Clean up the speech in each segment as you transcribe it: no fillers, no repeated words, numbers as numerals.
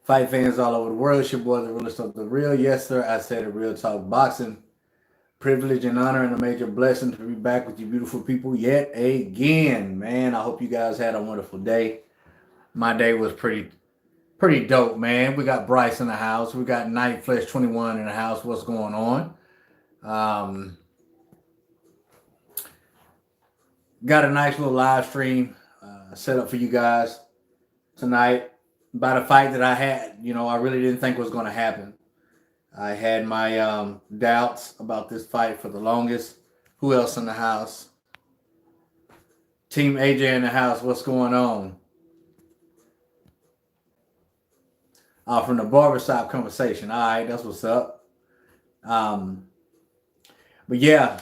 Fight fans all over the world, it's your boy, the realest of the real. Yes, sir, I said a real talk boxing. Privilege and honor and a major blessing to be back with you beautiful people yet again. Man, I hope you guys had a wonderful day. My day was pretty dope, man. We got Bryce in the house. We got Night Flesh 21 in the house. What's going on? Um, got a nice little live stream set up for you guys tonight about a fight that I had. I really didn't think was going to happen. I had my doubts about this fight for the longest. Who else in the house? Team AJ in the house. What's going on? From the barbershop conversation. All right, that's what's up. Um, but yeah,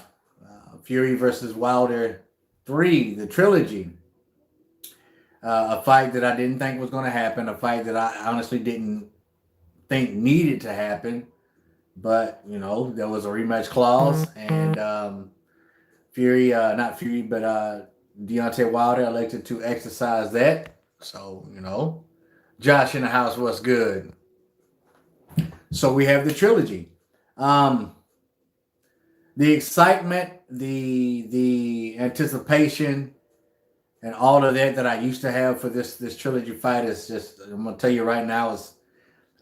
Fury versus Wilder 3, the trilogy. A fight that I didn't think was going to happen. A fight that I honestly didn't think needed to happen. But, there was a rematch clause. And Fury, not Fury, but Deontay Wilder elected to exercise that. So, Josh in the house, what's good? So we have the trilogy. The excitement, the anticipation, and all of that I used to have for this trilogy fight is just, I'm gonna tell you right now,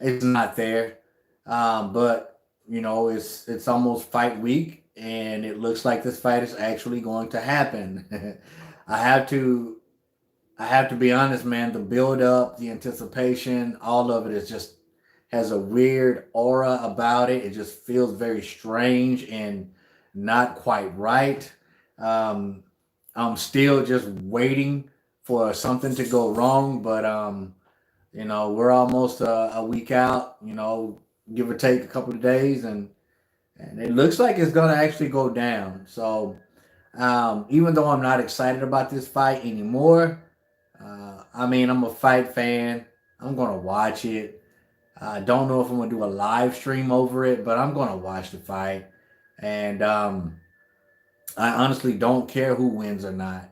it's not there. But it's almost fight week, and it looks like this fight is actually going to happen. I have to I have to be honest, man. The build up, the anticipation, all of it is just has a weird aura about it. It just feels very strange and not quite right. Um, I'm still just waiting for something to go wrong, but we're almost a week out. Give or take a couple of days, and it looks like it's gonna actually go down. So even though I'm not excited about this fight anymore, I mean, I'm a fight fan. I'm gonna watch it. I don't know if I'm gonna do a live stream over it, but I'm gonna watch the fight. And I honestly don't care who wins or not.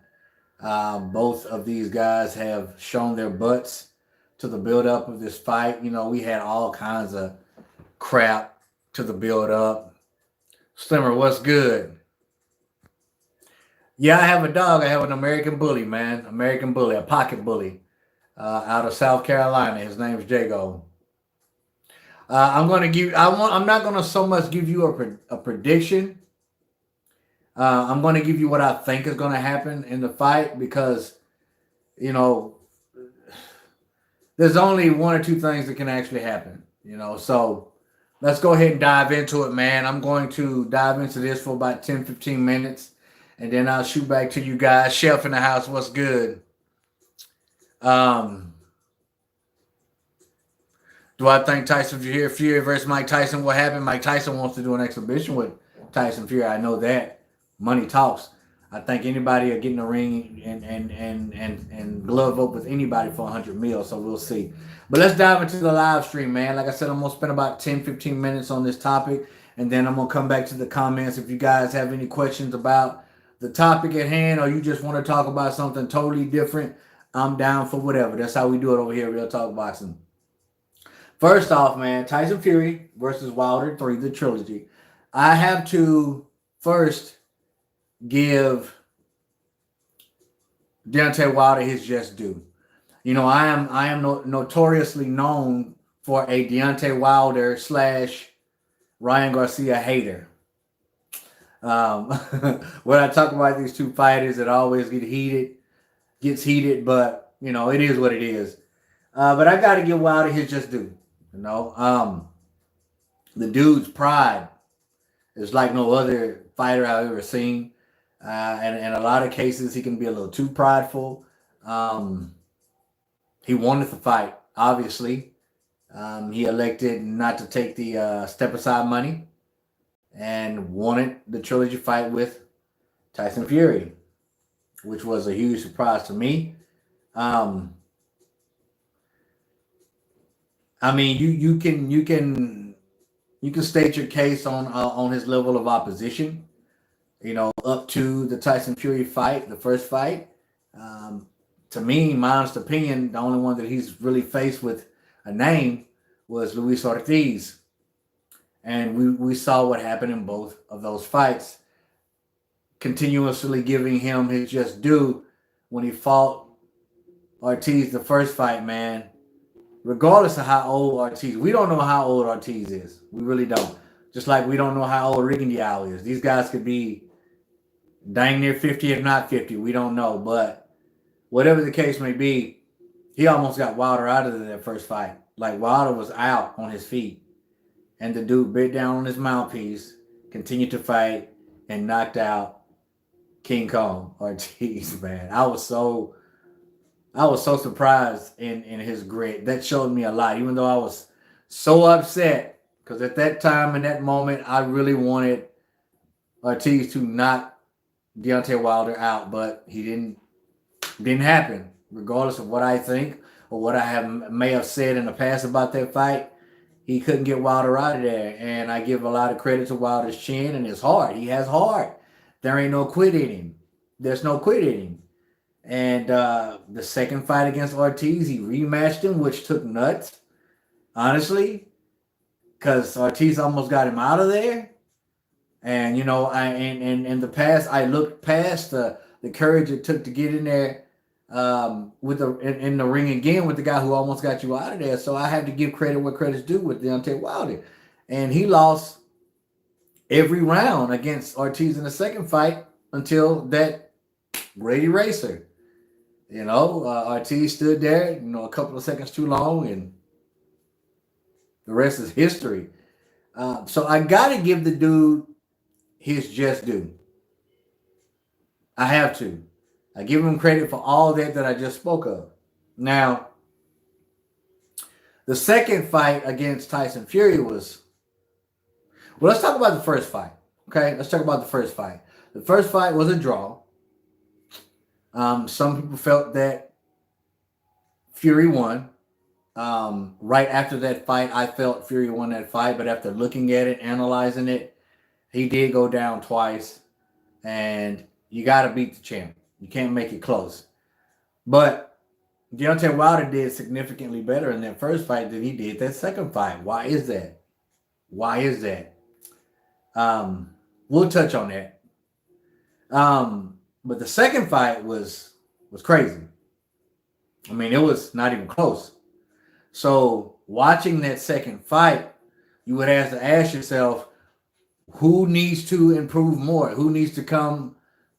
Both of these guys have shown their butts to the build up of this fight. We had all kinds of crap to the build up. Slimmer, what's good? Yeah, I have a dog. I have an American bully, man. American bully, a pocket bully, out of South Carolina. His name is Jago. I'm gonna give. I'm not gonna so much give you a prediction. I'm gonna give you what I think is gonna happen in the fight because you know there's only one or two things that can actually happen. So let's go ahead and dive into it, man. I'm going to dive into this for about 10, 15 minutes, and then I'll shoot back to you guys. Chef in the house, what's good? Um, do I think Tyson Fury versus Mike Tyson will happen? Mike Tyson wants to do an exhibition with Tyson Fury. I know that. Money talks. I think anybody will get in the ring and glove up with anybody for 100 mil. So we'll see. But let's dive into the live stream, man. Like I said, I'm going to spend about 10, 15 minutes on this topic. And then I'm going to come back to the comments. If you guys have any questions about the topic at hand, or you just want to talk about something totally different, I'm down for whatever. That's how we do it over here, Real Talk Boxing. First off, man, Tyson Fury versus Wilder 3, the trilogy. I have to first give Deontay Wilder his just due. I am notoriously known for a Deontay Wilder / Ryan Garcia hater. Um, when I talk about these two fighters, it always gets heated, but it is what it is. But I got to give Wilder his just due. The dude's pride is like no other fighter I've ever seen. And in a lot of cases, he can be a little too prideful. He wanted the fight, obviously. He elected not to take the step aside money and wanted the trilogy fight with Tyson Fury, which was a huge surprise to me. Um, I mean, you can state your case on his level of opposition. Up to the Tyson Fury fight, the first fight. Um, to me, my honest opinion, the only one that he's really faced with a name, was Luis Ortiz. And we saw what happened in both of those fights, continuously giving him his just due. When he fought Ortiz the first fight, man, regardless of how old Ortiz, we don't know how old Ortiz is. We really don't. Just like we don't know how old Rigondeaux is. These guys could be dang near 50, if not 50. We don't know. But whatever the case may be, he almost got Wilder out of that first fight. Like, Wilder was out on his feet. And the dude bit down on his mouthpiece, continued to fight, and knocked out King Kong Ortiz, man. I was so surprised in his grit. That showed me a lot, even though I was so upset, because at that time, in that moment, I really wanted Ortiz to knock Deontay Wilder out, but he didn't happen. Regardless of what I think or what I may have said in the past about that fight, he couldn't get Wilder out of there. And I give a lot of credit to Wilder's chin and his heart. He has heart. There ain't no quit in him. There's no quit in him. And the second fight against Ortiz, he rematched him, which took nuts, honestly, because Ortiz almost got him out of there. And, you know, in the past, I looked past the courage it took to get in there in the ring again with the guy who almost got you out of there. So I have to give credit where credit's due with Deontay Wilder. And he lost every round against Ortiz in the second fight until that great eraser. You know, Ortiz stood there, you know, a couple of seconds too long, and the rest is history. So I got to give the dude his just due. I have to. I give him credit for all that I just spoke of. Now, the second fight against Tyson Fury was... Well, let's talk about the first fight. Okay, let's talk about the first fight. The first fight was a draw. Some people felt that Fury won. Right after that fight, I felt Fury won that fight, but after looking at it, analyzing it, he did go down twice, and you got to beat the champ. You can't make it close. But Deontay Wilder did significantly better in that first fight than he did that second fight. Why is that? Why is that? We'll touch on that. But the second fight was crazy. I mean, it was not even close. So watching that second fight, you would have to ask yourself, who needs to improve more? Who needs to come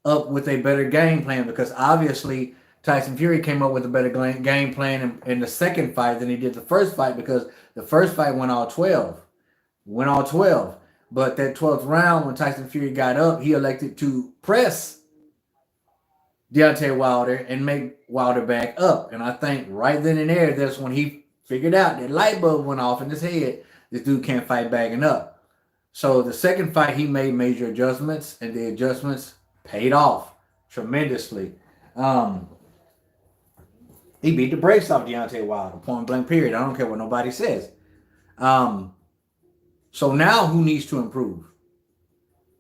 up with a better game plan? Because obviously Tyson Fury came up with a better game plan in the second fight than he did the first fight, because the first fight went all 12. But that 12th round, when Tyson Fury got up, he elected to press Deontay Wilder and make Wilder back up. And I think right then and there, that's when he figured out that light bulb went off in his head. This dude can't fight backing up. So the second fight, he made major adjustments, and the adjustments paid off tremendously. He beat the brakes off Deontay Wilder, point blank period. I don't care what nobody says. So now who needs to improve?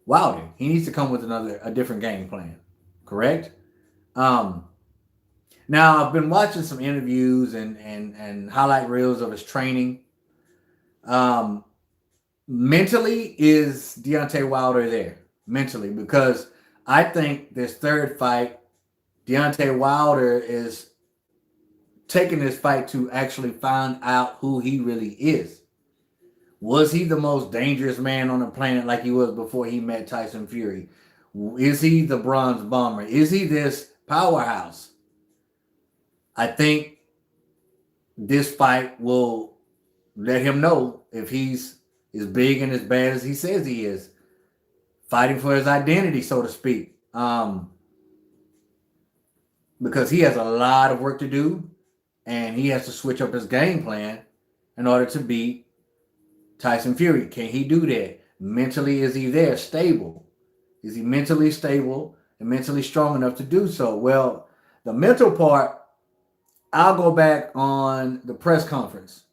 Wilder. He needs to come with a different game plan. Correct? Now I've been watching some interviews and highlight reels of his training. Mentally, is Deontay Wilder there? Mentally, because I think this third fight, Deontay Wilder is taking this fight to actually find out who he really is. Was he the most dangerous man on the planet like he was before he met Tyson Fury? Is he the Bronze Bomber? Is he this powerhouse? I think this fight will let him know if he's as big and as bad as he says he is. Fighting for his identity, so to speak. Because he has a lot of work to do, and he has to switch up his game plan in order to beat Tyson Fury. Can he do that? Mentally, is he there, stable? Is he mentally stable and mentally strong enough to do so? Well, the mental part, I'll go back on the press conference.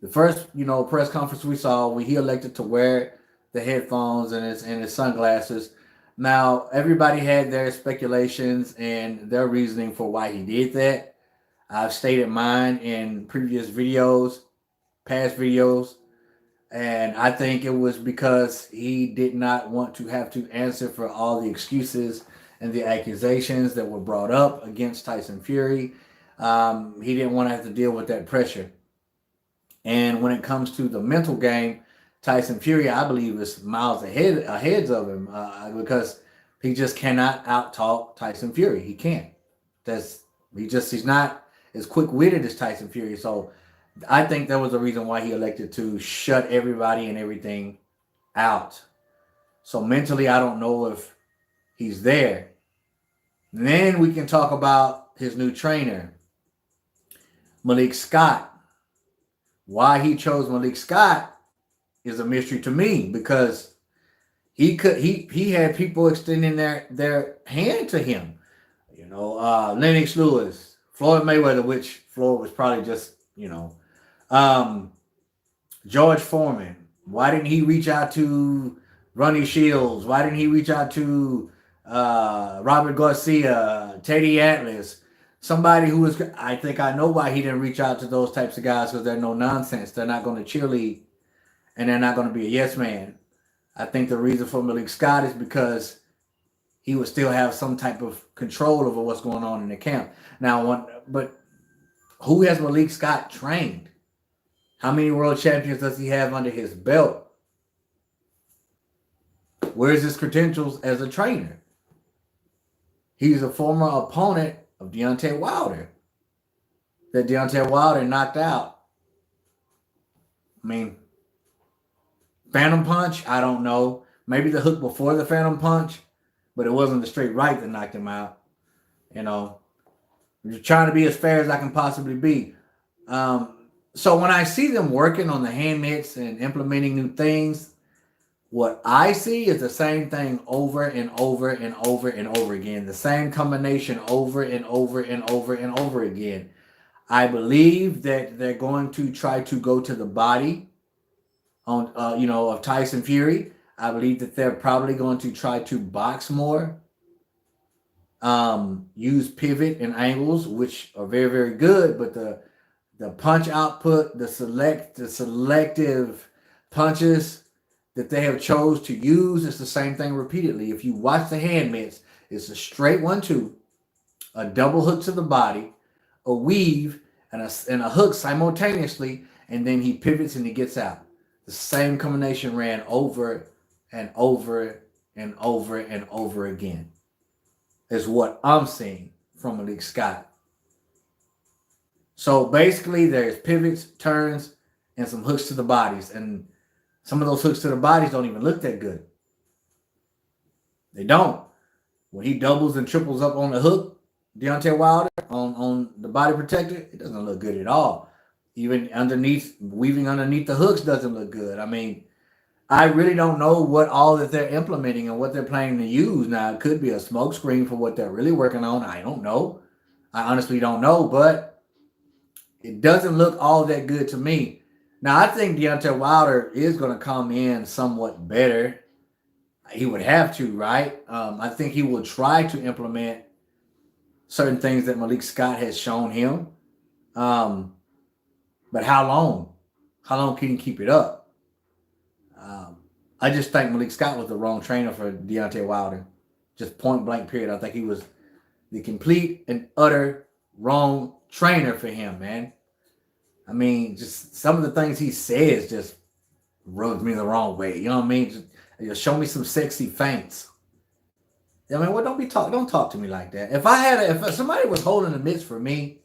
The first, press conference we saw, when he elected to wear the headphones and his sunglasses. Now, everybody had their speculations and their reasoning for why he did that. I've stated mine in previous videos, past videos, and I think it was because he did not want to have to answer for all the excuses and the accusations that were brought up against Tyson Fury. He didn't want to have to deal with that pressure. And when it comes to the mental game, Tyson Fury, I believe, is miles ahead of him because he just cannot outtalk Tyson Fury. He can't. He's not as quick witted as Tyson Fury. So I think that was the reason why he elected to shut everybody and everything out. So mentally, I don't know if he's there. Then we can talk about his new trainer, Malik Scott. Why he chose Malik Scott is a mystery to me because he had people extending their hand to him. Lennox Lewis, Floyd Mayweather, which Floyd was probably just, George Foreman. Why didn't he reach out to Ronnie Shields? Why didn't he reach out to Robert Garcia, Teddy Atlas? Somebody who is, I think I know why he didn't reach out to those types of guys because they're no nonsense. They're not going to cheerlead and they're not going to be a yes man. I think the reason for Malik Scott is because he would still have some type of control over what's going on in the camp. But who has Malik Scott trained? How many world champions does he have under his belt? Where's his credentials as a trainer? He's a former opponent of Deontay Wilder that Deontay Wilder knocked out. I mean, Phantom Punch, I don't know. Maybe the hook before the Phantom Punch, but it wasn't the straight right that knocked him out. I'm just trying to be as fair as I can possibly be. So when I see them working on the hand mitts and implementing new things, what I see is the same thing over and over and over and over again. The same combination over and over and over and over again. I believe that they're going to try to go to the body of Tyson Fury. I believe that they're probably going to try to box more, use pivot and angles, which are very, very good, but the punch output, the selective punches that they have chose to use is the same thing repeatedly. If you watch the hand mitts, it's a straight 1-2, a double hook to the body, a weave, and a hook simultaneously, and then he pivots and he gets out. The same combination ran over and over and over and over again is what I'm seeing from Malik Scott. So basically there's pivots, turns, and some hooks to the bodies. And some of those hooks to the bodies don't even look that good. They don't. When he doubles and triples up on the hook, Deontay Wilder, on the body protector, it doesn't look good at all. Even weaving underneath the hooks doesn't look good. I mean, I really don't know what all that they're implementing and what they're planning to use. Now, it could be a smoke screen for what they're really working on. I don't know. I honestly don't know, but it doesn't look all that good to me. Now, I think Deontay Wilder is going to come in somewhat better. He would have to, right? I think he will try to implement certain things that Malik Scott has shown him. But how long? How long can he keep it up? I just think Malik Scott was the wrong trainer for Deontay Wilder. Just point blank period. I think he was the complete and utter wrong trainer for him, man. I mean, just some of the things he says just rubs me the wrong way. You know what I mean? Just show me some sexy feints. I mean, don't talk to me like that. If somebody was holding the mitts for me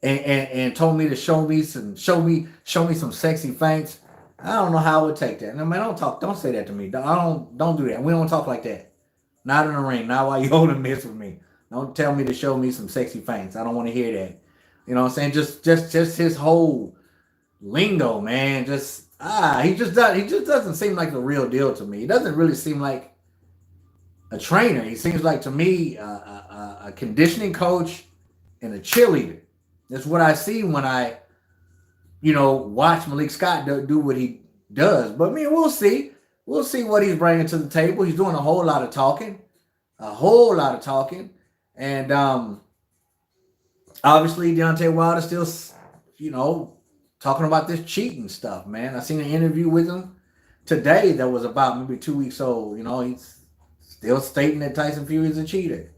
and told me to show me some sexy feints, I don't know how I would take that. No, man, don't say that to me. Don't do that. We don't talk like that. Not in the ring. Not while you holding mitts with me. Don't tell me to show me some sexy feints. I don't want to hear that. You know what I'm saying? Just his whole lingo, man. He just doesn't seem like the real deal to me. He doesn't really seem like a trainer. He seems like to me a conditioning coach and a cheerleader. That's what I see when I, watch Malik Scott do what he does. But I mean, we'll see. We'll see what he's bringing to the table. He's doing a whole lot of talking. And Obviously, Deontay Wilder still, talking about this cheating stuff, man. I seen an interview with him today that was about maybe 2 weeks old. He's still stating that Tyson Fury is a cheater.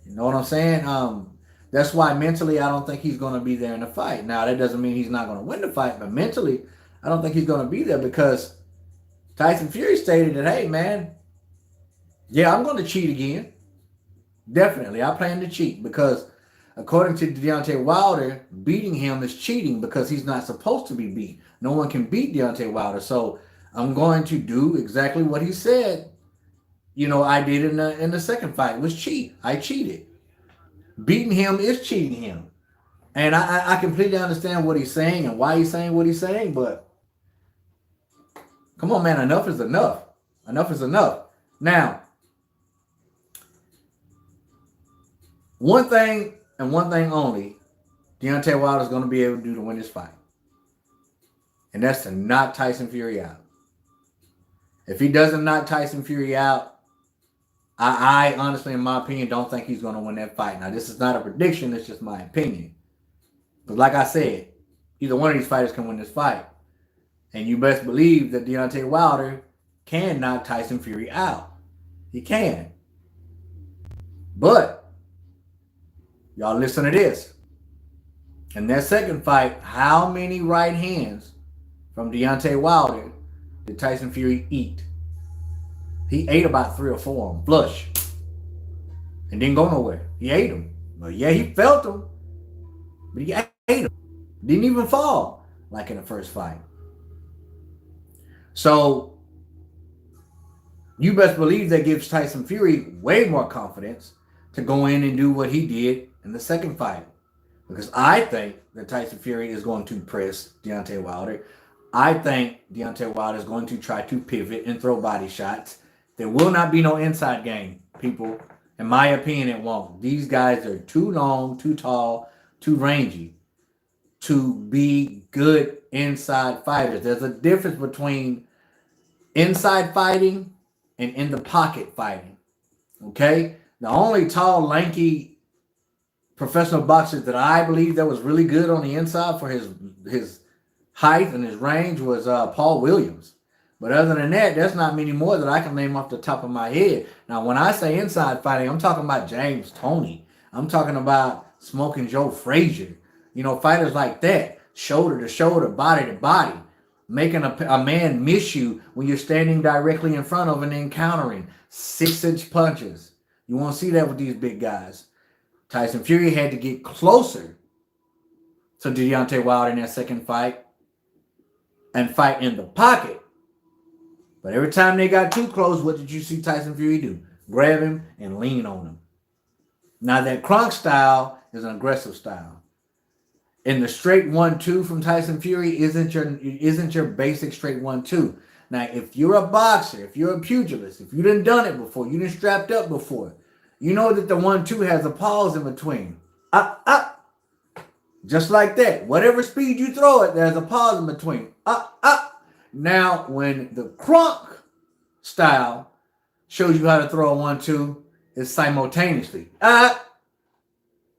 You know what I'm saying? That's why mentally I don't think he's going to be there in the fight. Now that doesn't mean he's not going to win the fight, but mentally I don't think he's going to be there because Tyson Fury stated that, hey man, yeah, I'm going to cheat again. Definitely, I plan to cheat because according to Deontay Wilder, beating him is cheating because he's not supposed to be beat. No one can beat Deontay Wilder, so I'm going to do exactly what he said. I did in the second fight was cheat. I cheated. Beating him is cheating him, and I completely understand what he's saying and why he's saying what he's saying. But come on, man, enough is enough. Enough is enough. Now, one thing and one thing only, Deontay Wilder is going to be able to do to win this fight, and that's to knock Tyson Fury out. If he doesn't knock Tyson Fury out, I honestly, in my opinion, don't think he's going to win that fight. Now, this is not a prediction. It's just my opinion. But like I said, either one of these fighters can win this fight. And you best believe that Deontay Wilder can knock Tyson Fury out. He can. But, y'all listen to this. In that second fight, how many right hands from Deontay Wilder did Tyson Fury eat? He ate about 3 or 4 of them, flush. And didn't go nowhere. He ate them. Well, yeah, he felt them. But he ate them. Didn't even fall like in the first fight. So, you best believe that gives Tyson Fury way more confidence to go in and do what he did in the second fight. Because I think that Tyson Fury is going to press Deontay Wilder. I think Deontay Wilder is going to try to pivot and throw body shots. There will not be no inside game, people. In my opinion, it won't. These guys are too long, too tall, too rangy to be good inside fighters. There's a difference between inside fighting and in the pocket fighting. Okay? The only tall, lanky professional boxer that I believe that was really good on the inside for his height and his range was Paul Williams. But other than that, there's not many more that I can name off the top of my head. Now, when I say inside fighting, I'm talking about James Toney. I'm talking about Smoking Joe Frazier. Fighters like that. Shoulder to shoulder, body to body. Making a man miss you when you're standing directly in front of and then countering. 6-inch punches. You won't see that with these big guys. Tyson Fury had to get closer to Deontay Wilder in that second fight and fight in the pocket. But every time they got too close, what did you see Tyson Fury do? Grab him and lean on him. Now that Kronk style is an aggressive style. And the straight 1-2 from Tyson Fury isn't your basic straight 1-2. Now, if you're a boxer, if you're a pugilist, if you done it before, you done strapped up before, you know that the 1-2 has a pause in between. Up, up. Just like that. Whatever speed you throw it, there's a pause in between. Up, up. Now, when the Kronk style shows you how to throw a 1-2, it's simultaneously.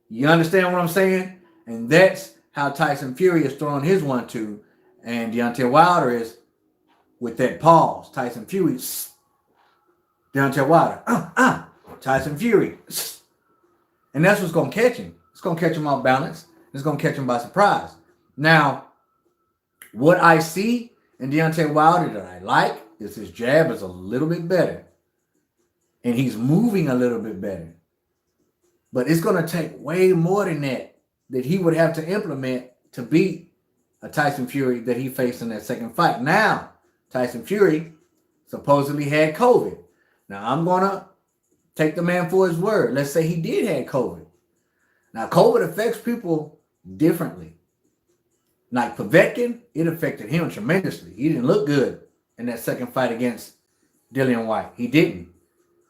You understand what I'm saying? And that's how Tyson Fury is throwing his 1-2. And Deontay Wilder is with that pause. Tyson Fury, Deontay Wilder, Tyson Fury. And that's what's going to catch him. It's going to catch him off balance. It's going to catch him by surprise. Now, what I see in Deontay Wilder that I like is his jab is a little bit better. And he's moving a little bit better. But it's going to take way more than that he would have to implement to beat a Tyson Fury that he faced in that second fight. Now, Tyson Fury supposedly had COVID. Now, I'm going to take the man for his word. Let's say he did have COVID. Now, COVID affects people differently. Like Povetkin, it affected him tremendously. He didn't look good in that second fight against Dillian Whyte. He didn't.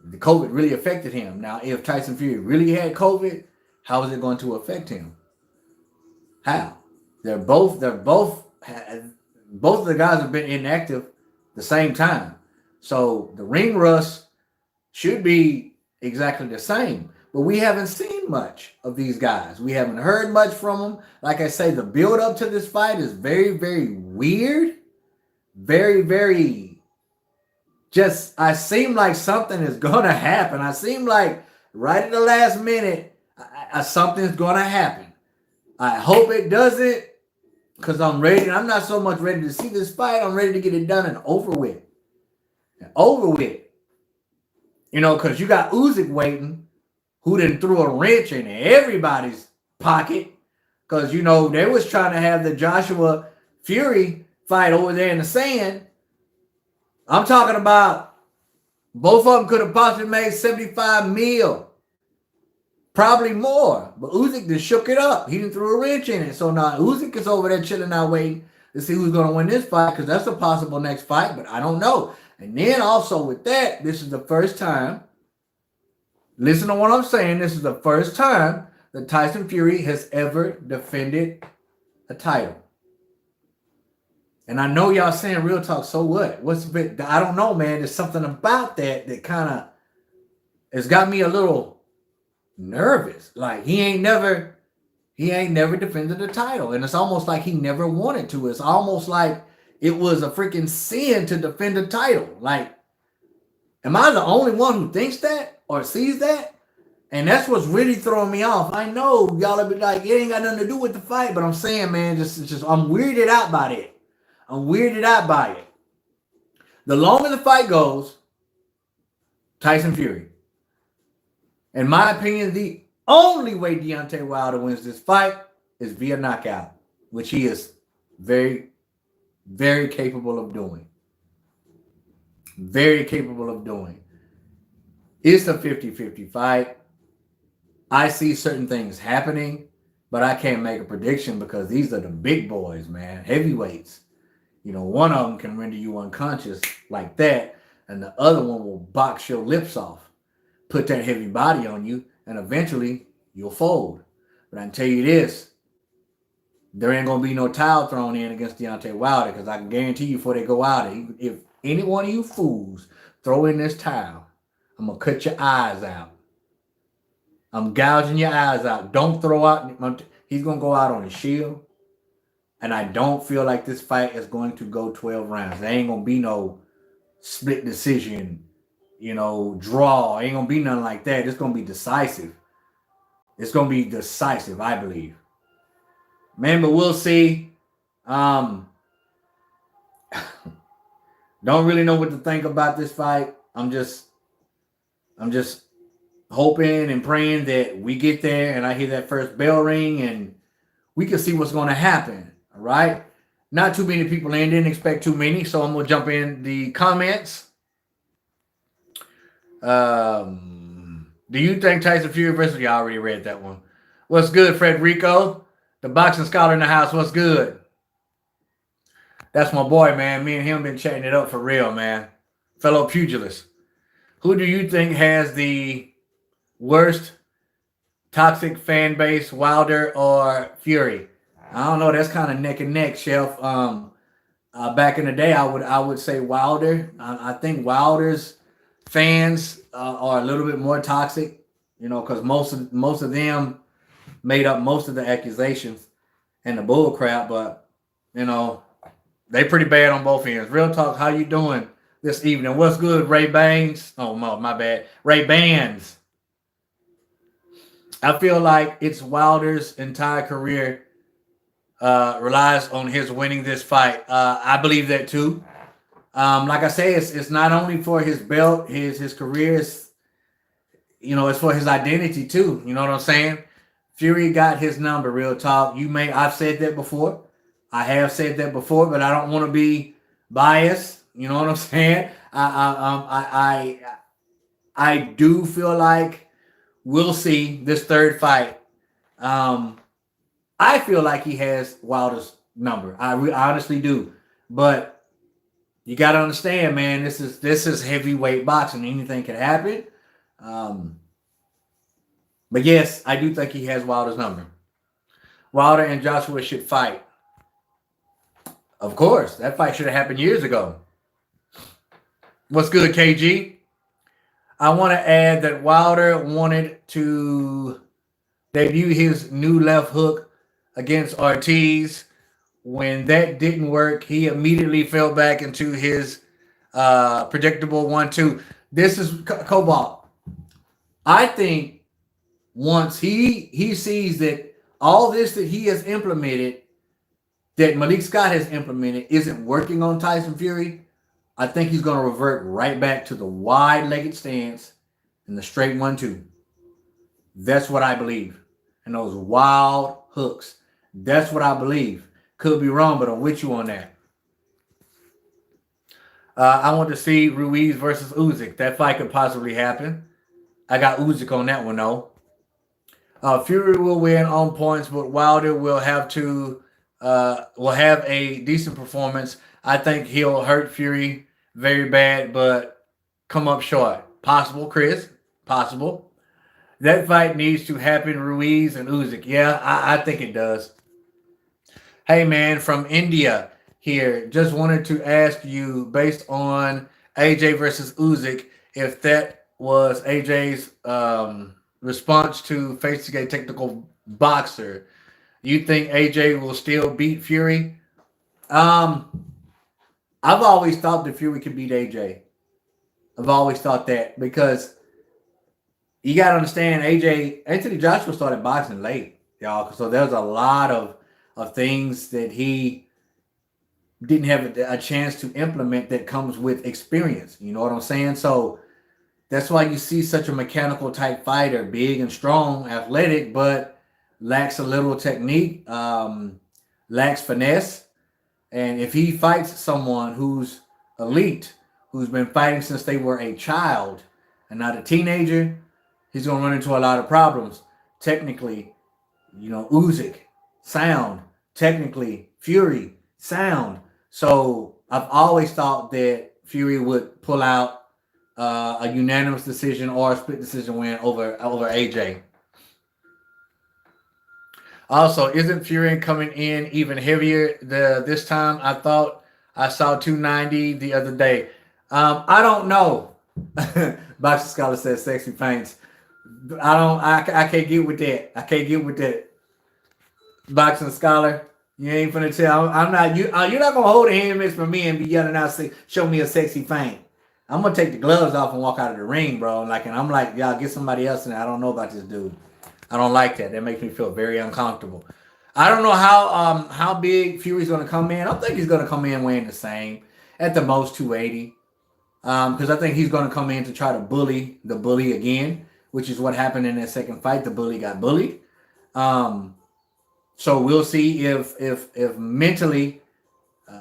The COVID really affected him. Now, if Tyson Fury really had COVID, how is it going to affect him? How? Both of the guys have been inactive the same time. So the ring rust should be exactly the same. but we haven't seen much of these guys. We haven't heard much from them. Like I say, the build up to this fight is very, very weird. Very, very just, I seem like something is going to happen. I seem like right at the last minute, something's going to happen. I hope it doesn't, because I'm ready. I'm not so much ready to see this fight. I'm ready to get it done and over with. Over with. You know, because you got Usyk waiting, who done threw a wrench in everybody's pocket. Because, you know, they was trying to have the Joshua Fury fight over there in the sand. I'm talking about both of them could have possibly made 75 mil. Probably more. But Usyk just shook it up. He didn't throw a wrench in it. So now Usyk is over there chilling out waiting to see who's going to win this fight, because that's a possible next fight, but I don't know. And then also with that, this is the first time, listen to what I'm saying, this is the first time that Tyson Fury has ever defended a title. And I know y'all saying real talk, so what? What's a bit, I don't know, man. There's something about that kind of has got me a little nervous. Like he ain't never defended the title. And it's almost like he never wanted to. It's almost like it was a freaking sin to defend a title. Like, am I the only one who thinks that or sees that? And that's what's really throwing me off. I know y'all will be like, it ain't got nothing to do with the fight, but I'm saying, man, just I'm weirded out by it. I'm weirded out by it. The longer the fight goes, Tyson Fury. In my opinion, the only way Deontay Wilder wins this fight is via knockout, which he is very, very capable of doing. Very capable of doing. It's a 50-50 fight. I see certain things happening, but I can't make a prediction because these are the big boys, man. Heavyweights. You know, one of them can render you unconscious like that, and the other one will box your lips off, put that heavy body on you, and eventually you'll fold. But I can tell you this, there ain't going to be no towel thrown in against Deontay Wilder, because I can guarantee you before they go out, if any one of you fools throw in this towel, I'm going to cut your eyes out. I'm gouging your eyes out. Don't throw out. He's going to go out on his shield. And I don't feel like this fight is going to go 12 rounds. There ain't going to be no split decision, you know, draw. Ain't going to be nothing like that. It's going to be decisive. It's going to be decisive, I believe. Man, but we'll see. Don't really know what to think about this fight. I'm just hoping and praying that we get there and I hear that first bell ring and we can see what's going to happen. All right. Not too many people in. Didn't expect too many. So I'm going to jump in the comments. Do you think Tyson Fury versus... You already read that one. What's good, Frederico? The boxing scholar in the house. What's good? That's my boy, man. Me and him been chatting it up for real, man. Fellow pugilist. Who do you think has the worst toxic fan base, Wilder or Fury? I don't know. That's kind of neck and neck, Chef. Back in the day, I would say Wilder. I think Wilder's fans are a little bit more toxic, you know, because most of them made up most of the accusations and the bull crap. But you know, they pretty bad on both ends. Real talk. How you doing this evening? What's good, Ray Bangs? Oh, my bad. Ray Bands. I feel like it's Wilder's entire career relies on his winning this fight. I believe that too. Like I say, it's not only for his belt, his career, you know, it's for his identity too. You know what I'm saying? Fury got his number, real talk. I've said that before. I have said that before, but I don't want to be biased. You know what I'm saying? I do feel like we'll see this third fight. I feel like he has Wilder's number. I honestly do. But you got to understand, man, this is heavyweight boxing. Anything can happen. But yes, I do think he has Wilder's number. Wilder and Joshua should fight. Of course, that fight should have happened years ago. What's good, KG? I want to add that Wilder wanted to debut his new left hook against Ortiz. When that didn't work, he immediately fell back into his predictable 1-2. This is Cobalt. I think once he sees that all this that he has implemented, that Malik Scott has implemented, isn't working on Tyson Fury, I think he's going to revert right back to the wide-legged stance and the straight 1-2. That's what I believe. And those wild hooks. That's what I believe. Could be wrong, but I'm with you on that. I want to see Ruiz versus Usyk. That fight could possibly happen. I got Usyk on that one, though. Fury will win on points, but Wilder will have a decent performance. I think he'll hurt Fury very bad, but come up short. Possible, Chris. Possible. That fight needs to happen, Ruiz and Usyk. Yeah, I think it does. Hey, man, from India here. Just wanted to ask you, based on AJ versus Usyk, if that was AJ's response to facing a technical boxer. You think AJ will still beat Fury? I've always thought that Fury could beat AJ. I've always thought that because you got to understand, Anthony Joshua started boxing late, y'all. So there's a lot of things that he didn't have a chance to implement that comes with experience. You know what I'm saying? So that's why you see such a mechanical type fighter, big and strong, athletic, but lacks a little technique, lacks finesse. And if he fights someone who's elite, who's been fighting since they were a child and not a teenager, he's going to run into a lot of problems. Technically, Usyk, sound. Technically, Fury, sound. So I've always thought that Fury would pull out a unanimous decision or a split decision win over AJ. Also, isn't Fury coming in even heavier this time? I thought I saw 290 the other day. I don't know. Boxing Scholar says sexy paints. I can't get with that. I can't get with that. Boxing Scholar, you ain't finna tell. I'm not. You're not gonna hold a hand mix for me and be yelling out, show me a sexy feint. I'm gonna take the gloves off and walk out of the ring, bro. And I'm like, y'all get somebody else in there. I don't know about this dude. I don't like that. That makes me feel very uncomfortable. I don't know how big Fury's gonna come in. I think he's gonna come in weighing the same, at the most 280. Because I think he's gonna come in to try to bully the bully again, which is what happened in that second fight. The bully got bullied. So we'll see if mentally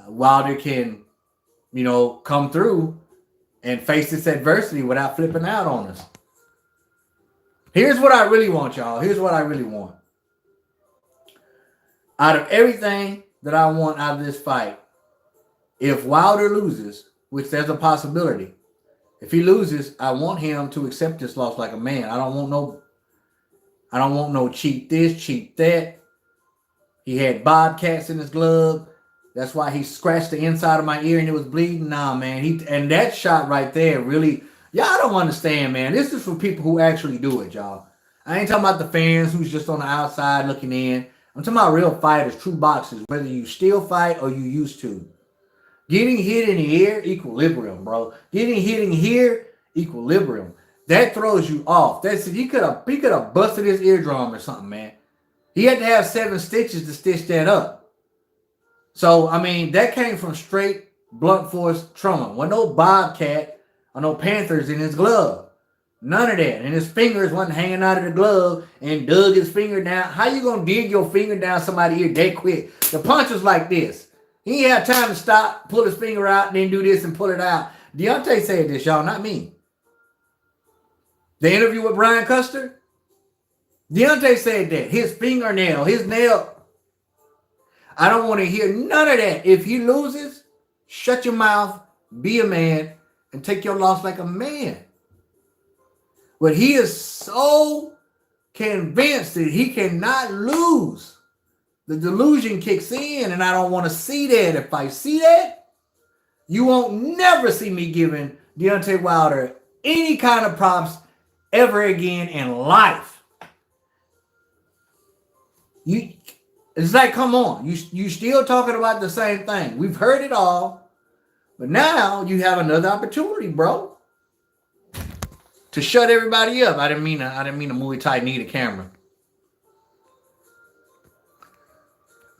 Wilder can, come through and face this adversity without flipping out on us. Here's what I really want, y'all. Here's what I really want. Out of everything that I want out of this fight, if Wilder loses, which there's a possibility, if he loses, I want him to accept this loss like a man. I don't want no cheat this, cheat that. He had bobcats in his glove. That's why he scratched the inside of my ear and it was bleeding. Nah, man. And that shot right there really, y'all don't understand, man. This is for people who actually do it, y'all. I ain't talking about the fans who's just on the outside looking in. I'm talking about real fighters, true boxers, whether you still fight or you used to. Getting hit in the ear, equilibrium, bro. Getting hit in here, equilibrium. That throws you off. He could have busted his eardrum or something, man. He had to have 7 stitches to stitch that up. So, I mean, that came from straight blunt force trauma. Wasn't no bobcat or no panthers in his glove. None of that. And his fingers wasn't hanging out of the glove and dug his finger down. How you going to dig your finger down somebody's ear that quick? The punch was like this. He had time to stop, pull his finger out, and then do this and pull it out. Deontay said this, y'all, not me. The interview with Brian Custer, Deontay said that. His fingernail, his nail. I don't want to hear none of that. If he loses, shut your mouth, be a man, and take your loss like a man. But he is so convinced that he cannot lose. The delusion kicks in, and I don't want to see that. If I see that, you won't never see me giving Deontay Wilder any kind of props ever again in life. It's like, come on, you still talking about the same thing. We've heard it all, but now you have another opportunity, bro, to shut everybody up. I didn't mean to Muay Thai knee the camera.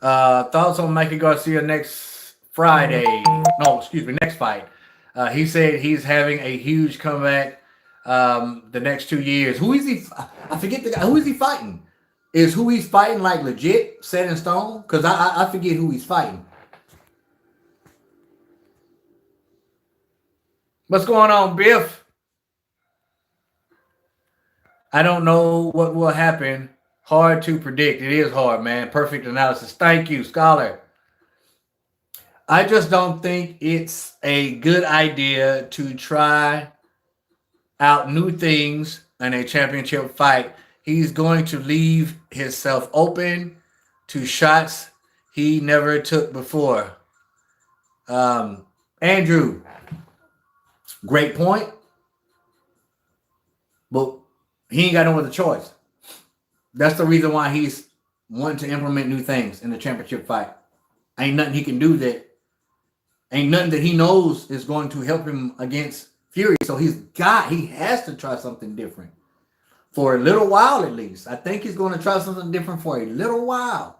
Thoughts on Mikey Garcia next Friday? No, excuse me, next fight. He said he's having a huge comeback the next 2 years. Who is he? I forget the guy. Who is he fighting? Is who he's fighting like legit set in stone? Because I forget who he's fighting. What's going on, Biff? I don't know what will happen. Hard to predict. It is hard, man. Perfect analysis. Thank you, Scholar. I just don't think it's a good idea to try out new things in a championship fight. He's going to leave himself open to shots he never took before. Andrew, great point. But he ain't got no other choice. That's the reason why he's wanting to implement new things in the championship fight. Ain't nothing he can do that. Ain't nothing that he knows is going to help him against Fury. So he has to try something different. For a little while, at least. I think he's going to try something different for a little while.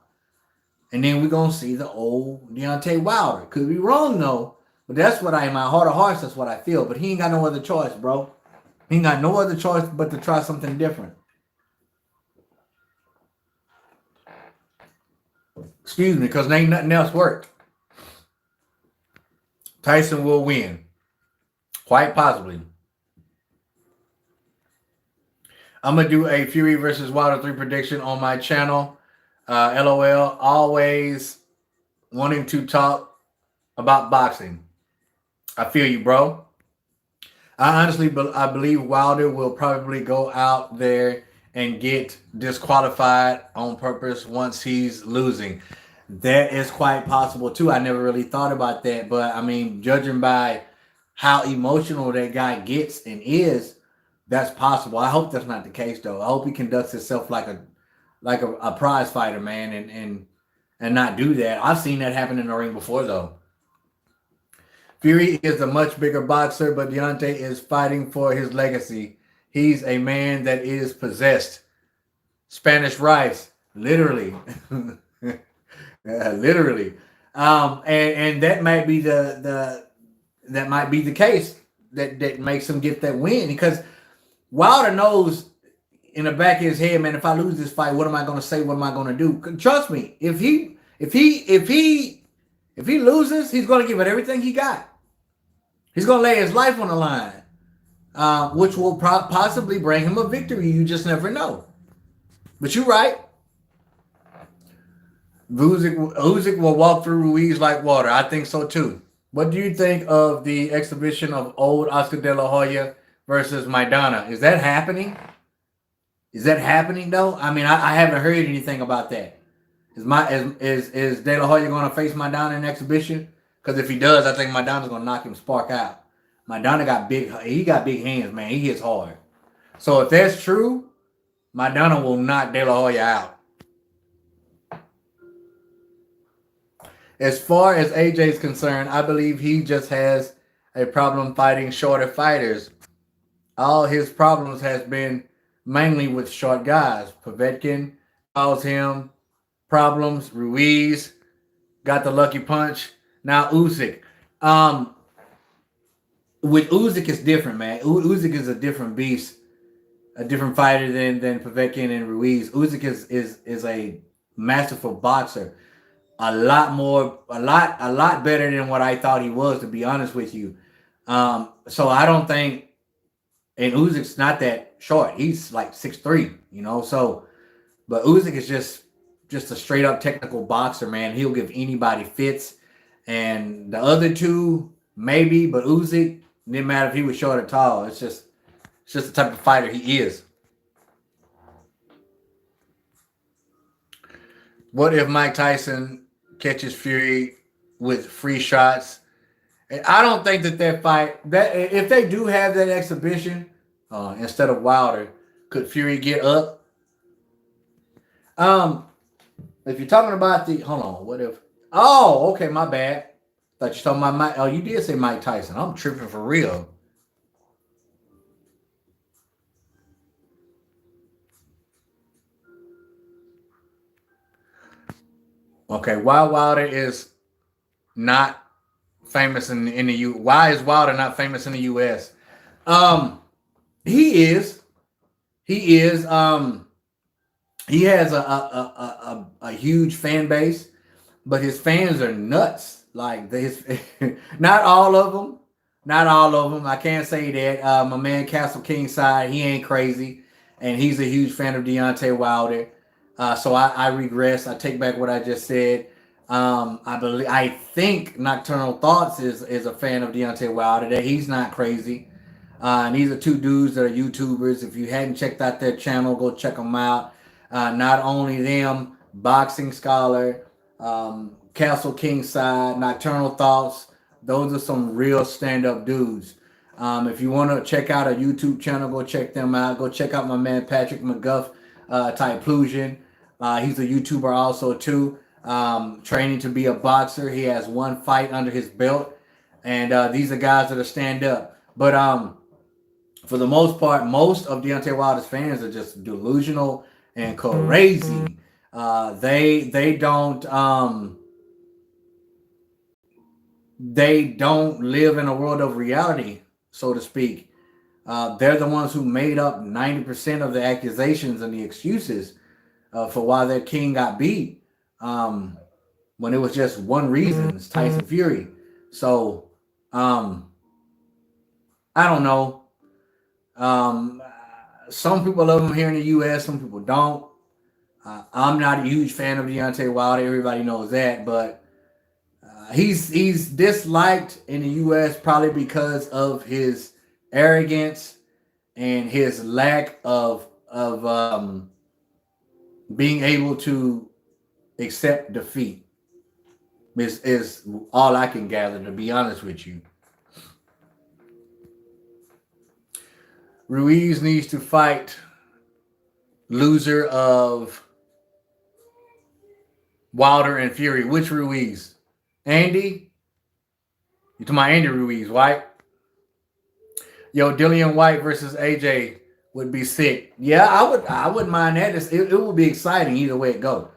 And then we're going to see the old Deontay Wilder. Could be wrong, though. But that's what in my heart of hearts, that's what I feel. But he ain't got no other choice, bro. He ain't got no other choice but to try something different. Excuse me, because ain't nothing else worked. Tyson will win. Quite possibly. I'm going to do a Fury versus Wilder 3 prediction on my channel. LOL, always wanting to talk about boxing. I feel you, bro. I believe Wilder will probably go out there and get disqualified on purpose once he's losing. That is quite possible, too. I never really thought about that. But, I mean, judging by how emotional that guy gets and is, that's possible. I hope that's not the case, though. I hope he conducts himself like a prize fighter, man, and not do that. I've seen that happen in the ring before, though. Fury is a much bigger boxer, but Deontay is fighting for his legacy. He's a man that is possessed. Spanish rice, literally. Literally. And that might be that might be the case that makes him get that win, because Wilder knows in the back of his head, man, if I lose this fight, what am I going to say? What am I going to do? Trust me, if he loses, he's going to give it everything he got. He's going to lay his life on the line, which will possibly bring him a victory. You just never know. But you're right. Usyk will walk through Ruiz like water. I think so too. What do you think of the exhibition of old Oscar De La Hoya versus Maidana? Is that happening? Is that happening though? I mean, I haven't heard anything about that. Is De La Hoya going to face Maidana in exhibition? Because if he does, I think Maidana's going to knock him spark out. Maidana got big hands, man. He hits hard. So if that's true, Maidana will knock De La Hoya out. As far as AJ is concerned, I believe he just has a problem fighting shorter fighters. All his problems has been mainly with short guys. Povetkin caused him problems. Ruiz got the lucky punch. Now Usyk. With Usyk, it's different, man. Usyk is a different beast, a different fighter than Povetkin and Ruiz. Usyk is a masterful boxer. A lot better than what I thought he was, to be honest with you. So I don't think, and Usyk's not that short. He's like 6'3", you know. So, but Usyk is just a straight up technical boxer, man. He'll give anybody fits. And the other two, maybe, but Usyk, didn't matter if he was short or tall. It's just the type of fighter he is. What if Mike Tyson catches Fury with free shots I don't think that fight that if they do have that exhibition instead of Wilder, could Fury get up? Um, if you're talking about the hold on, what if? Oh, okay, my bad. Thought you talking about Mike. Oh, you did say Mike Tyson. I'm tripping for real. Okay, why Wilder is not famous in the U? Why is Wilder not famous in the U.S.? Um, he is. He is. He has a huge fan base, but his fans are nuts. Like his, not all of them, not all of them. I can't say that. My man Castle Kingside, he ain't crazy, and he's a huge fan of Deontay Wilder. So I regress. I take back what I just said. I think Nocturnal Thoughts is a fan of Deontay Wilder. That he's not crazy. And these are two dudes that are YouTubers. If you hadn't checked out their channel, go check them out. Not only them, Boxing Scholar, Castle Kingside, Nocturnal Thoughts. Those are some real stand-up dudes. If you want to check out a YouTube channel, go check them out. Go check out my man Patrick McGuff, Typlusion. He's a YouTuber also too. Training to be a boxer. He has one fight under his belt, and these are guys that are stand up. But for the most part, most of Deontay Wilder's fans are just delusional and crazy. They don't live in a world of reality, so to speak. They're the ones who made up 90% of the accusations and the excuses for why their king got beat. When it was just one reason, it's Tyson Fury. So I don't know. Some people love him here in the U.S. Some people don't. I'm not a huge fan of Deontay Wilder. Everybody knows that, but he's disliked in the U.S. probably because of his arrogance and his lack of being able to accept defeat. Is all I can gather, to be honest with you. Ruiz needs to fight loser of Wilder and Fury. Which Ruiz? Andy? You talking about Andy Ruiz, right? Yo, Dillian White versus AJ would be sick. Yeah, I wouldn't mind that. It would be exciting either way it goes.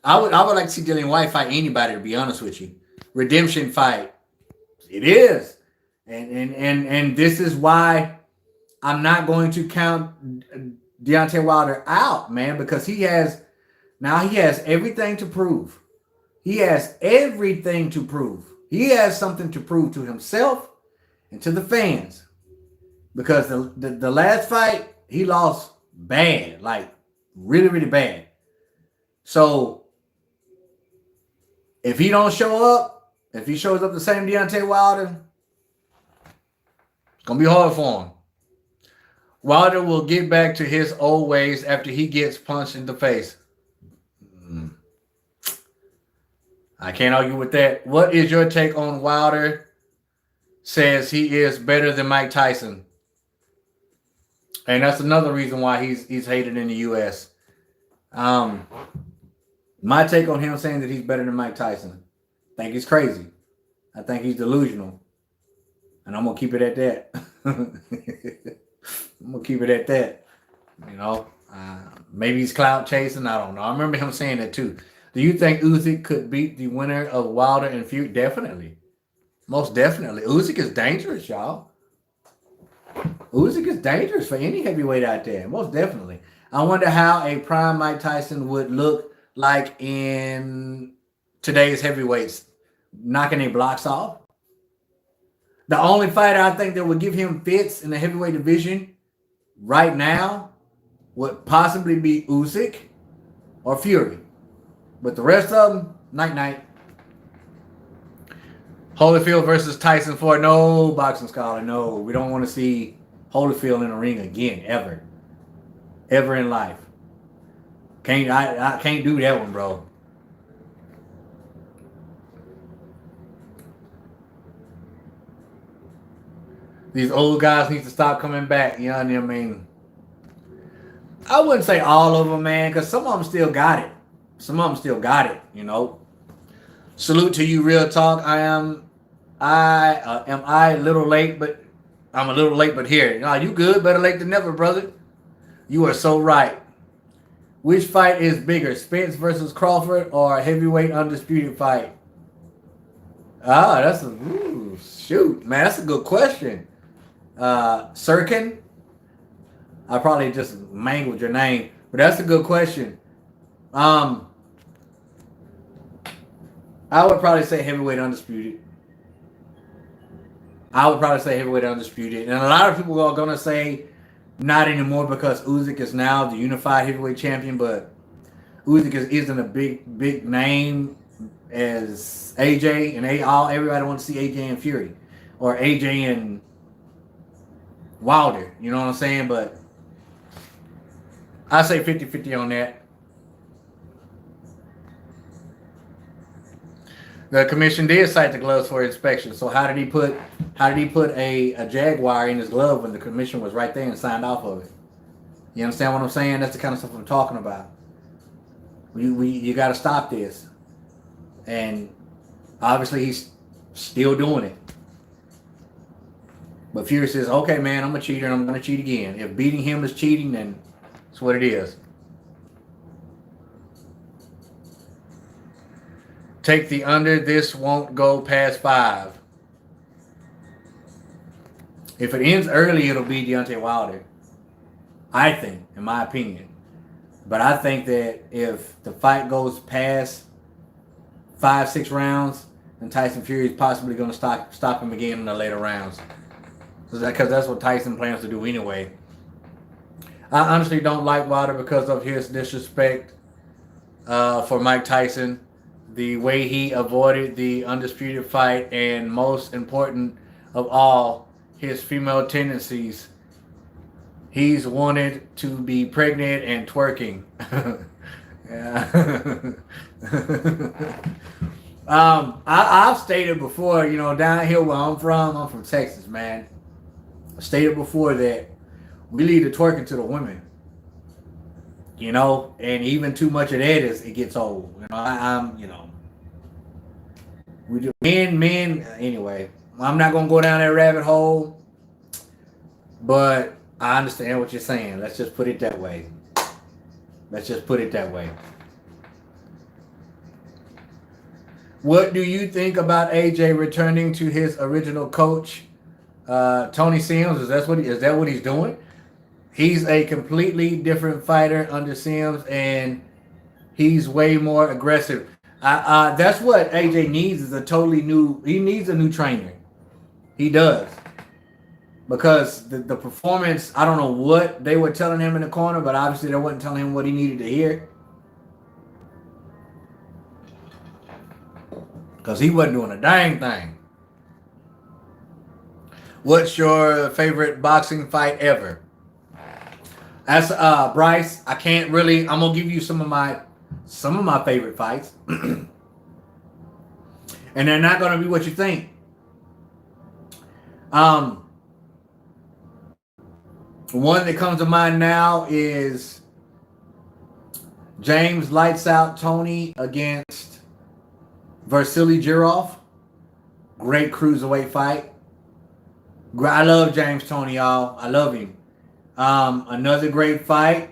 I would like to see Dillian White fight anybody, to be honest with you. Redemption fight. It is. And this is why I'm not going to count Deontay Wilder out, man, because he has everything to prove. He has everything to prove. He has something to prove to himself and to the fans. Because the last fight, he lost bad, like really, really bad. So if he don't show up, if he shows up the same Deontay Wilder, it's going to be hard for him. Wilder will get back to his old ways after he gets punched in the face. I can't argue with that. What is your take on Wilder says he is better than Mike Tyson? And that's another reason why he's hated in the U.S. My take on him saying that he's better than Mike Tyson, I think he's crazy. I think he's delusional. And I'm going to keep it at that. I'm going to keep it at that. You know, maybe he's clout chasing. I don't know. I remember him saying that too. Do you think Usyk could beat the winner of Wilder and Fury? Definitely. Most definitely. Usyk is dangerous, y'all. Usyk is dangerous for any heavyweight out there. Most definitely. I wonder how a prime Mike Tyson would look like in today's heavyweights. Knocking their blocks off. The only fighter I think that would give him fits in the heavyweight division right now would possibly be Usyk or Fury. But the rest of them, night-night. Holyfield versus Tyson for no Boxing Scholar. No, we don't want to see Holyfield in a ring again, ever. Ever in life. I can't do that one, bro. . These old guys need to stop coming back. You know what I mean? I wouldn't say all of them, man, because some of them still got it. Some of them still got it. You know. Salute to you, real talk. I a little late, but I'm a little late, but here. No, you good? Better late than never, brother. You are so right. Which fight is bigger, Spence versus Crawford or a heavyweight undisputed fight? Ah, that's shoot, man. That's a good question. Sirkin. I probably just mangled your name, but that's a good question. I would probably say heavyweight undisputed. And a lot of people are gonna say not anymore because Usyk is now the unified heavyweight champion, but Usyk isn't a big name as AJ and everybody wants to see AJ and Fury or AJ and Wilder. You know what I'm saying? But I say 50-50 on that. The commission did cite the gloves for inspection. So how did he put a Jaguar in his glove when the commission was right there and signed off of it? You understand what I'm saying? That's the kind of stuff I'm talking about. You got to stop this. And obviously he's still doing it. But Fury says, okay, man, I'm a cheater and I'm going to cheat again. If beating him is cheating, then that's what it is. Take the under. This won't go past 5. If it ends early, it'll be Deontay Wilder. I think, in my opinion. But I think that if the fight goes past 5-6 rounds, then Tyson Fury is possibly going to stop him again in the later rounds. Because that's what Tyson plans to do anyway. I honestly don't like Wilder because of his disrespect for Mike Tyson. The way he avoided the undisputed fight, and most important of all, his female tendencies. He's wanted to be pregnant and twerking. I've stated before, down here where I'm from Texas, man. I stated before that we leave the twerking to the women. And even too much of that it gets old. We do men. Anyway, I'm not gonna go down that rabbit hole, but I understand what you're saying. Let's just put it that way. What do you think about AJ returning to his original coach, Tony Sims? Is that what he's doing? He's a completely different fighter under Sims, and he's way more aggressive. That's what AJ needs is he needs a new trainer. He does. Because the performance, I don't know what they were telling him in the corner, but obviously they wasn't telling him what he needed to hear. Because he wasn't doing a dang thing. What's your favorite boxing fight ever? That's Bryce. I'm gonna give you some of my favorite fights. And they're not gonna be what you think. One that comes to mind now is James Lights Out Tony against Vasily Jirov. Great cruiserweight fight. I love James Tony, y'all. I love him. Another great fight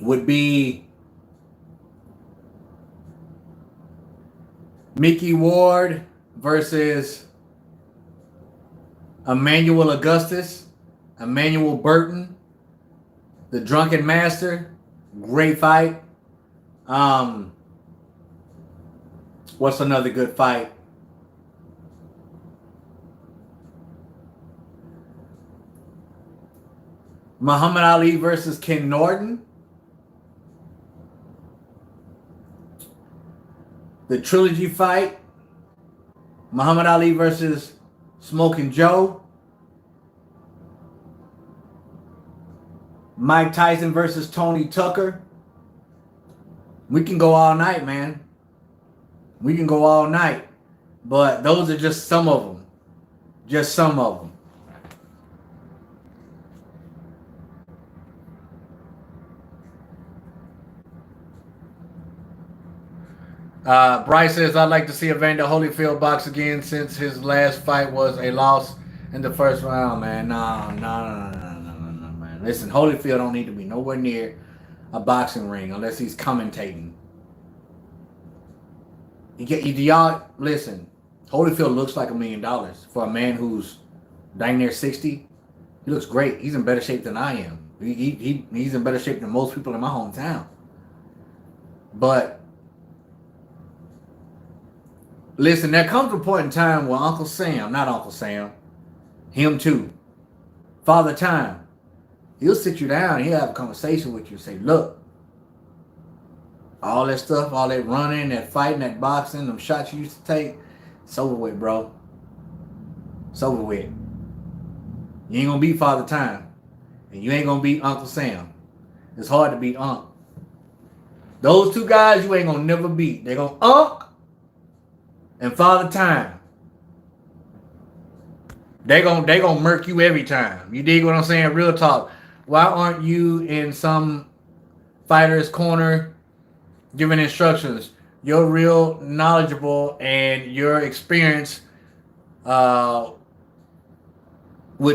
would be Mickey Ward versus Emmanuel Burton, the Drunken Master. Great fight. What's another good fight? Muhammad Ali versus Ken Norton. The trilogy fight. Muhammad Ali versus Smoking Joe. Mike Tyson versus Tony Tucker. We can go all night, man. But those are just some of them. Bryce says, I'd like to see Evander Holyfield box again since his last fight was a loss in the first round, man. No, man. Listen, Holyfield don't need to be nowhere near a boxing ring unless he's commentating. Y'all, listen, Holyfield looks like $1 million for a man who's dang near 60. He looks great. He's in better shape than I am. He's in better shape than most people in my hometown. But listen, there comes a point in time where Uncle Sam, not Uncle Sam, him too, Father Time, he'll sit you down and he'll have a conversation with you and say, look, all that stuff, all that running, that fighting, that boxing, them shots you used to take, it's over with, bro. It's over with. You ain't gonna beat Father Time. And you ain't gonna beat Uncle Sam. It's hard to beat Unc. Those two guys you ain't gonna never beat. They're gonna Unc and Father Time. They gonna murk you every time. You dig what I'm saying? Real talk. Why aren't you in some fighter's corner giving instructions? You're real knowledgeable and your experience would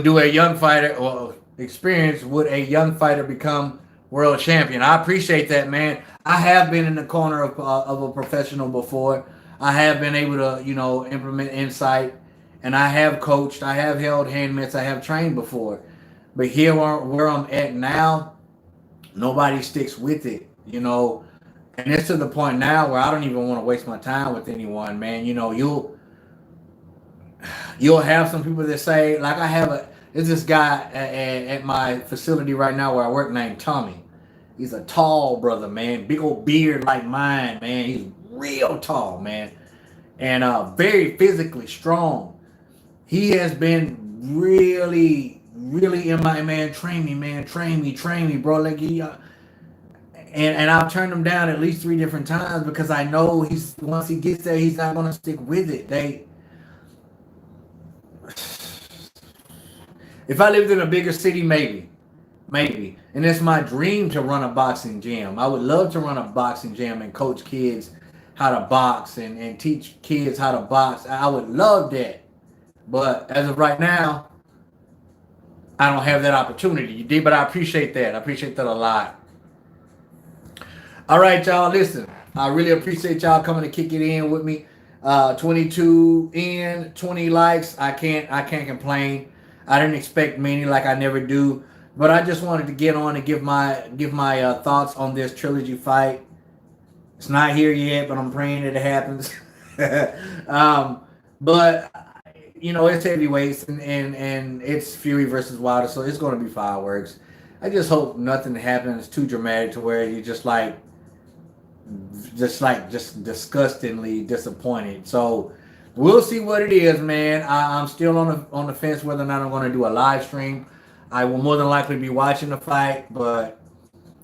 do a young fighter, or experience would a young fighter become world champion. I appreciate that, man. I have been in the corner of a professional before. I have been able to, implement insight, and I have coached. I have held hand mitts. I have trained before. But here where I'm at now, nobody sticks with it, And it's to the point now where I don't even want to waste my time with anyone, man. You'll have some people that say, like there's this guy at my facility right now where I work named Tommy. He's a tall brother, man. Big old beard like mine, man. He's real tall, man. And very physically strong. He has been really, really in my, man, train me, bro. Like and I've turned him down at least 3 different times because I know once he gets there, he's not gonna stick with it. If I lived in a bigger city, maybe. And it's my dream to run a boxing gym. I would love to run a boxing gym and coach kids how to box and teach kids how to box. I would love that. But as of right now, I don't have that opportunity. You did, but I appreciate that. I appreciate that a lot. All right, y'all. Listen, I really appreciate y'all coming to kick it in with me. 22 in, 20 likes. I can't complain. I didn't expect many, like I never do, but I just wanted to get on and give my thoughts on this trilogy fight. It's not here yet, but I'm praying that it happens. But it's heavyweights and it's Fury versus Wilder, so it's going to be fireworks. I just hope nothing happens too dramatic to where you're just disgustingly disappointed. So we'll see what it is, man. I'm still on the fence whether or not I'm going to do a live stream. I will more than likely be watching the fight, but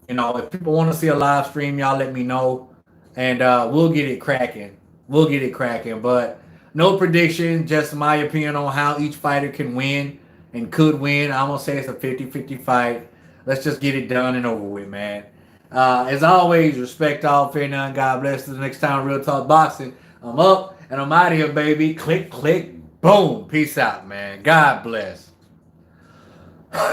if people want to see a live stream, y'all let me know, and we'll get it cracking. But no prediction, just my opinion on how each fighter can win and could win. I'm going to say it's a 50-50 fight. Let's just get it done and over with, man. As always, respect all, fear none, God bless. Till the next time, Real Talk Boxing. I'm up and I'm out of here, baby. Click, click, boom. Peace out, man. God bless.